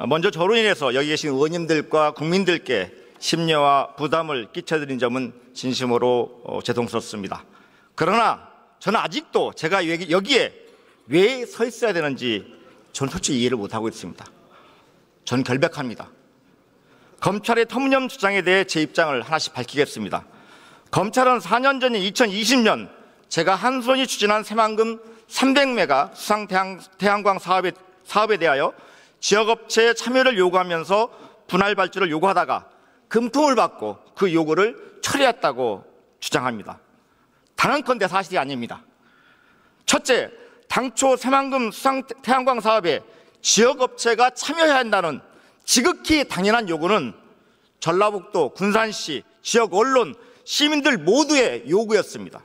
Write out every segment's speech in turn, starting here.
먼저 저로 인해서 여기 계신 의원님들과 국민들께 심려와 부담을 끼쳐드린 점은 진심으로 죄송스럽습니다. 그러나 저는 아직도 제가 여기에 왜 서 있어야 되는지 저는 솔직히 이해를 못하고 있습니다. 저는 결백합니다. 검찰의 터무니없는 주장에 대해 제 입장을 하나씩 밝히겠습니다. 검찰은 4년 전인 2020년 제가 한손이 추진한 새만금 300메가 수상 태양광 사업에 대하여 지역업체의 참여를 요구하면서 분할 발주를 요구하다가 금품을 받고 그 요구를 처리했다고 주장합니다. 단언컨대 사실이 아닙니다. 첫째, 당초 새만금 수상 태양광 사업에 지역업체가 참여해야 한다는 지극히 당연한 요구는 전라북도, 군산시, 지역 언론, 시민들 모두의 요구였습니다.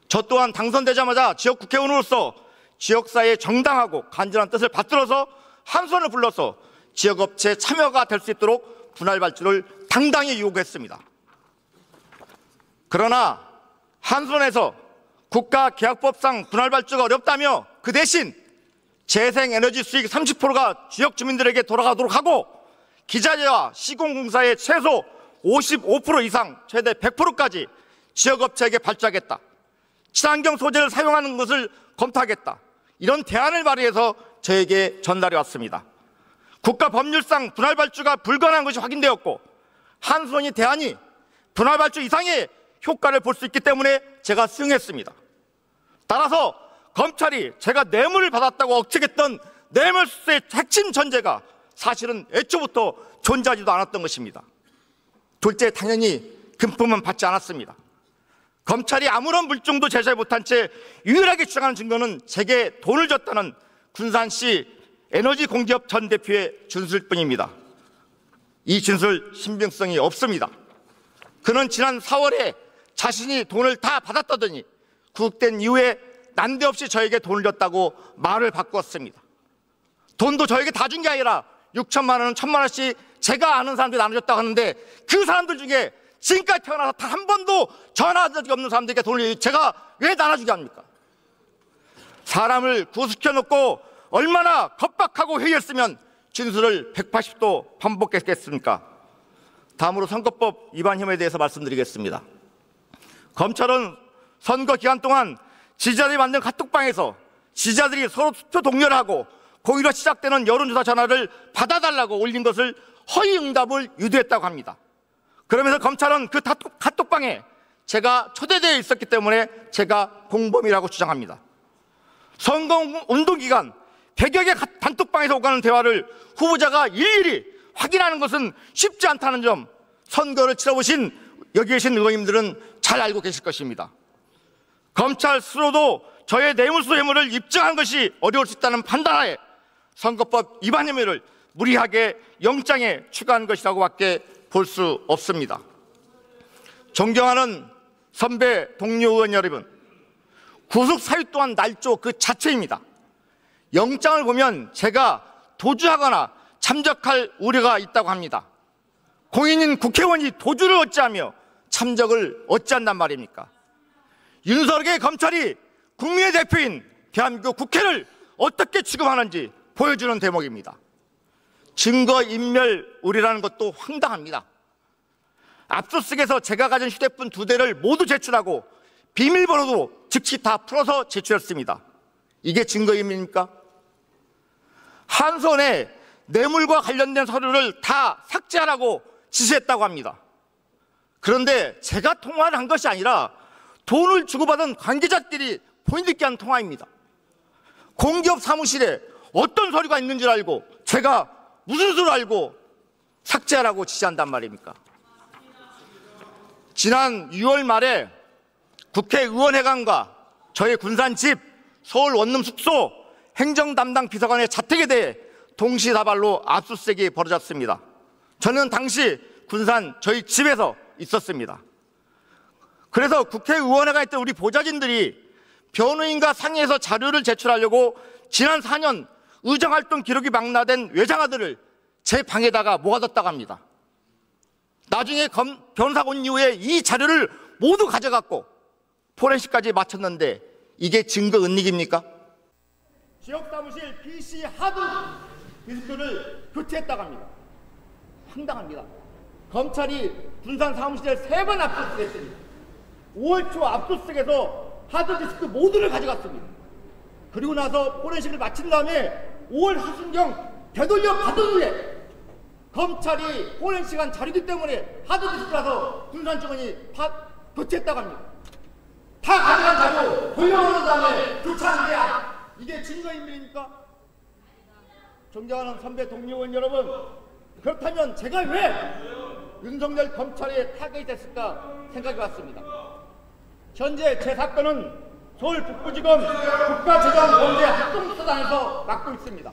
저 또한 당선되자마자 지역 국회의원으로서 지역사회의 정당하고 간절한 뜻을 받들어서 한손을 불러서 지역업체 참여가 될 수 있도록 분할 발주를 당당히 요구했습니다. 그러나 한손에서 국가계약법상 분할 발주가 어렵다며 그 대신 재생에너지 수익 30%가 지역 주민들에게 돌아가도록 하고 기자재와 시공공사의 최소 55% 이상 최대 100%까지 지역업체에게 발주하겠다. 친환경 소재를 사용하는 것을 검토하겠다. 이런 대안을 발의해서 저에게 전달해 왔습니다. 국가 법률상 분할 발주가 불가능한 것이 확인되었고 한손이 대안이 분할 발주 이상의 효과를 볼 수 있기 때문에 제가 수용했습니다. 따라서 검찰이 제가 뇌물을 받았다고 억측했던 뇌물수수의 핵심 전제가 사실은 애초부터 존재하지도 않았던 것입니다. 둘째, 당연히 금품은 받지 않았습니다. 검찰이 아무런 물증도 제시하지 못한 채 유일하게 주장하는 증거는 제게 돈을 줬다는 군산시 에너지공기업 전 대표의 진술뿐입니다. 이 진술 신빙성이 없습니다. 그는 지난 4월에 자신이 돈을 다 받았다더니 구속된 이후에 난데없이 저에게 돈을 줬다고 말을 바꿨습니다. 돈도 저에게 다 준 게 아니라 6천만 원, 1,000만 원씩 제가 아는 사람들이 나눠줬다고 하는데 그 사람들 중에 지금까지 태어나서 단 한 번도 전화한 적이 없는 사람들에게 돈을 제가 왜 나눠주게 합니까? 사람을 구속해놓고 얼마나 겁박하고 회의했으면 진술을 180도 반복했겠습니까? 다음으로 선거법 위반 혐의에 대해서 말씀드리겠습니다. 검찰은 선거 기간 동안 지지자들이 만든 카톡방에서 지지자들이 서로 투표 독려를 하고 공의로 시작되는 여론조사 전화를 받아달라고 올린 것을 허위 응답을 유도했다고 합니다. 그러면서 검찰은 그 카톡방에 제가 초대되어 있었기 때문에 제가 공범이라고 주장합니다. 선거운동 기간 100여 개 단톡방에서 오가는 대화를 후보자가 일일이 확인하는 것은 쉽지 않다는 점 선거를 치러보신 여기 계신 의원님들은 잘 알고 계실 것입니다. 검찰 스스로도 저의 뇌물수수 혐의를 입증한 것이 어려울 수 있다는 판단하에 선거법 위반 혐의를 무리하게 영장에 추가한 것이라고밖에 볼 수 없습니다. 존경하는 선배 동료 의원 여러분, 구속 사유 또한 날조 그 자체입니다. 영장을 보면 제가 도주하거나 참적할 우려가 있다고 합니다. 공인인 국회의원이 도주를 어찌하며 참적을 어찌한단 말입니까? 윤석열의 검찰이 국민의 대표인 대한민국 국회를 어떻게 취급하는지 보여주는 대목입니다. 증거인멸 우려라는 것도 황당합니다. 압수수색에서 제가 가진 휴대폰 2대를 모두 제출하고 비밀번호도 즉시 다 풀어서 제출했습니다. 이게 증거인멸입니까? 한손에 뇌물과 관련된 서류를 다 삭제하라고 지시했다고 합니다. 그런데 제가 통화를 한 것이 아니라 돈을 주고받은 관계자끼리 본인들끼리 한 통화입니다. 공기업 사무실에 어떤 서류가 있는 줄 알고 제가 무슨 수를 알고 삭제하라고 지시한단 말입니까? 지난 6월 말에 국회의원회관과 저의 군산 집, 서울 원룸 숙소, 행정 담당 비서관의 자택에 대해 동시다발로 압수수색이 벌어졌습니다. 저는 당시 군산 저희 집에서 있었습니다. 그래서 국회의원회관에 있던 우리 보좌진들이 변호인과 상의해서 자료를 제출하려고 지난 4년 의정활동 기록이 망라된 외장하들을 제 방에다가 모아뒀다고 합니다. 나중에 변호사가 온 이후에 이 자료를 모두 가져갔고 포렌식까지 마쳤는데 이게 증거 은닉입니까? 지역사무실 PC 하드 디스크를 교체했다고 합니다. 황당합니다. 검찰이 군산 사무실에 3번 압수수색했습니다. 5월 초 압수수색에서 하드디스크 모두를 가져갔습니다. 그리고 나서 포렌식을 마친 다음에 5월 하순경 되돌려 받은 후에 검찰이 포렌식한 자료이기 때문에 하드디스크라서 군산청원이 교체했다고 합니다. 다 가져간 자료 돌려놓은 다음에 교체하는 게 이게 증거인멸입니까? 존경하는 선배 동료 의원 여러분, 그렇다면 제가 왜 윤석열 검찰에 타겟이 됐을까 생각해 봤습니다. 현재 제 사건은 서울 북부지검 국가재정범죄 합동수사단에서 맡고 있습니다.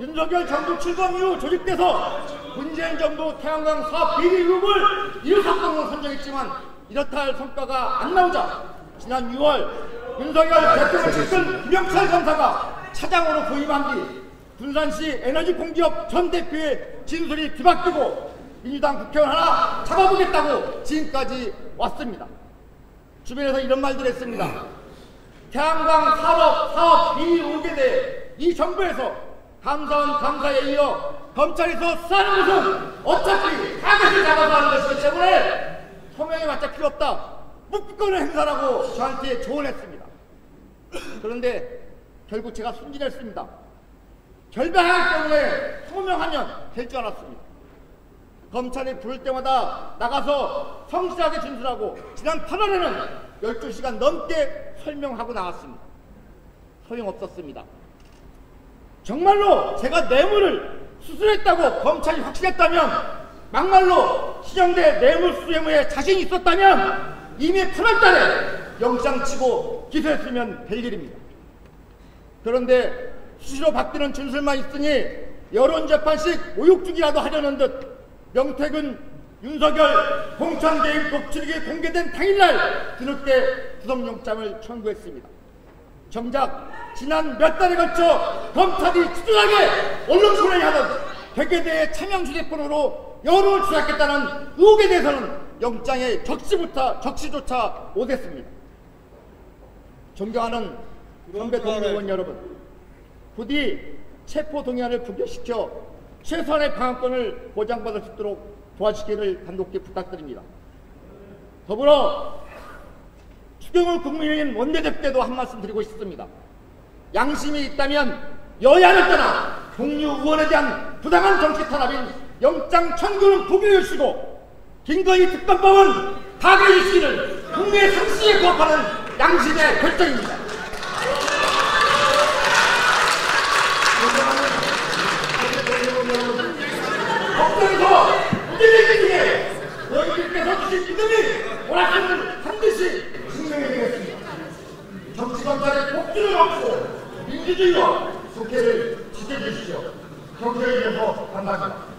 윤석열 정부 출범 이후 조직돼서 문재인 정부 태양광 사업 비리 의혹을 1호 사건으로 선정했지만 이렇다 할 성과가 안 나오자 지난 6월 윤석열 대통령 측근 김영철 검사가 차장으로 부임한 뒤 군산시 에너지 공기업 전 대표의 진술이 뒤바뀌고 민주당 국회의원 하나 잡아보겠다고 지금까지 왔습니다. 주변에서 이런 말들 했습니다. 태양광 사업 비리 의혹에 대해 이 정부에서 감사원 감사에 이어 검찰에서 수사하는 것은 어차피 타겟을 잡아서 하는 것이기 때문에 소명해봤자 필요 없다. 묵비권을 행사라고 저한테 조언했습니다. 그런데 결국 제가 순진했습니다. 결백하기 때문에 소명하면 될 줄 알았습니다. 검찰이 부를 때마다 나가서 성실하게 진술하고 지난 8월에는 12시간 넘게 설명하고 나왔습니다. 소용없었습니다. 정말로 제가 뇌물을 수수했다고 검찰이 확신했다면, 막말로 신영대 뇌물수수혐의에 자신이 있었다면 이미 8월달에 영장 치고 기소했으면 될 일입니다. 그런데 수시로 바뀌는 진술만 있으니 여론재판식 오육죽이라도 하려는 듯 명태균, 윤석열 공천 개입 녹취록이 공개된 당일날 뒤늦게 구속영장을 청구했습니다. 정작 지난 몇 달에 걸쳐 검찰이 치졸하게 언론소란이 하던 100여 대의 차명 휴대폰으로 여론을 조작했다는 의혹에 대해서는 영장의 적시조차 못했습니다. 존경하는 선배 동료 의원 여러분, 부디 체포동의안을 부결시켜 최소한의 방어권을 보장받을 수 있도록 도와주시기를 간곡히 부탁드립니다. 더불어 추경호 국민의힘 원내대표 때도 한 말씀 드리고 싶습니다. 양심이 있다면 여야를 떠나 동료 의원에 대한 부당한 정치 탄압인 영장 청구는 부결해 주시고 김건희 특검법은 가결해 주시기를 국민의 상식에 부합하는 양심의 결정입니다. 걱정에서 무죄를 중에 여러분께서 주신 믿음이 오락가는 반드시 증명해내겠습니다. 정치검찰의 복수를 막고 민주주의와 국회를 지켜주십시오. 경제에 대해서 감사합니다.